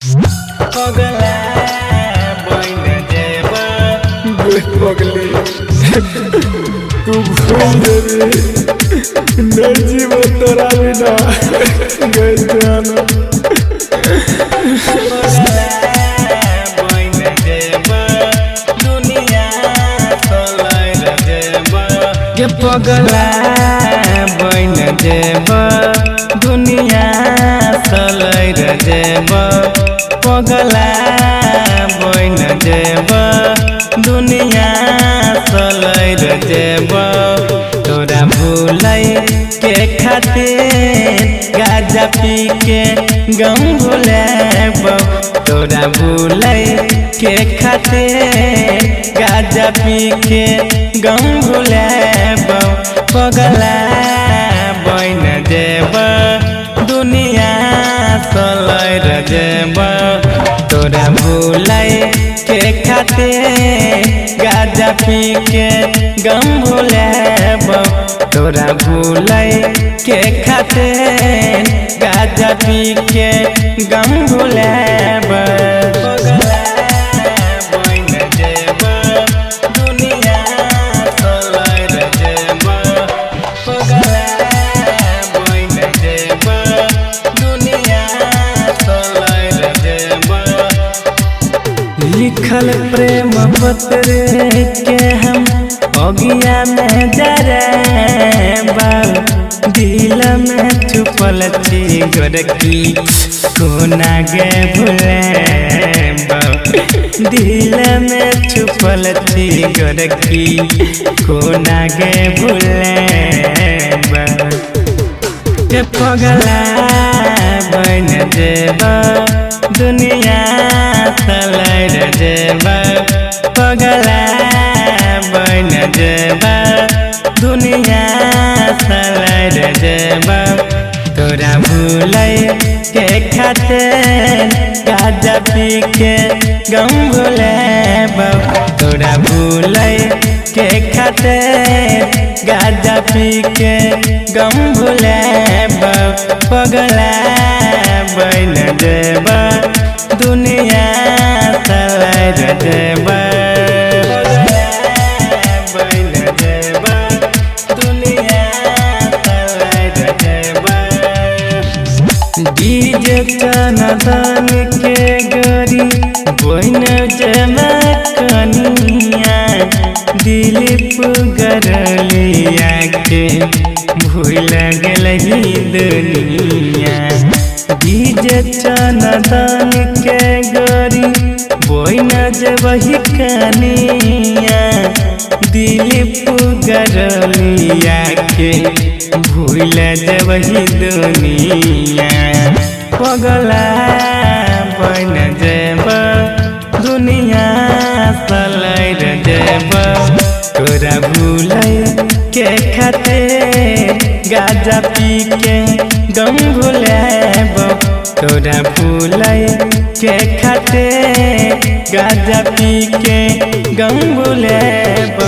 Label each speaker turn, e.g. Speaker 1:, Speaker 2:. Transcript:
Speaker 1: पगला बन जेबा
Speaker 2: पगली तू भूल जेबी नहीं जीव तोरा बिना गई जाना
Speaker 1: पगला बन जेबा दुनिया चलाइल जेबा ये पगला बन जेबा दुनिया चलाइल जेबा पगला बन जेबा दुनिया चलाइल जेबा तोरा भूलै के खातिर गाजा पी के गम भुलाबो तोरा भूलै के खातिर गाजा पी के गम भुलाबो पगला बन जेबा दुनिया चलाइल जेबा तोरा भूलै के खातिर गाजा पी के गम भुलाबो तोरा भूलै के खातिर गाजा पी के गम भुलाबो पगला बन जेबा दुनिया चलाइल जेबा पगला बन जेबा दुनिया चलाइल जेबा लिखल प्रेम पत्र के हम अगिया में जरेबा दिल में छुपल छी गोरकी कोना गे भुलेबा दिल में छुपल छी गोरकी कोना गे भुलेबा के पगला बन जेबा दुनिया चलाइल जेबा पगला बन जेबा दुनिया चलाइल जेबा तोरा भूलै के खातिर गाजा पी के गम भुलाबो तोरा भूलै के खातिर गाजा पी के गम भुलाबो पगला बन जेबा दुनिया चलाइल जेबा बन जेबा दुनिया चलाइल जेबा डीजे चनदन के गरी बन जेबा कनिया दिलीप गरलिया के भूल गेलही दुनिया डीजे चनदन के गरी बन जेबही कनिया दिलीप गरलिया के भूल जेबही दुनिया पगला बन जेबा दुनिया चलाइल जेबा तोरा भूलै के खातिर गाजा पी के गम भुलाबो तोरा भूलै के खातिर गाजा पी के गम भुलाबो।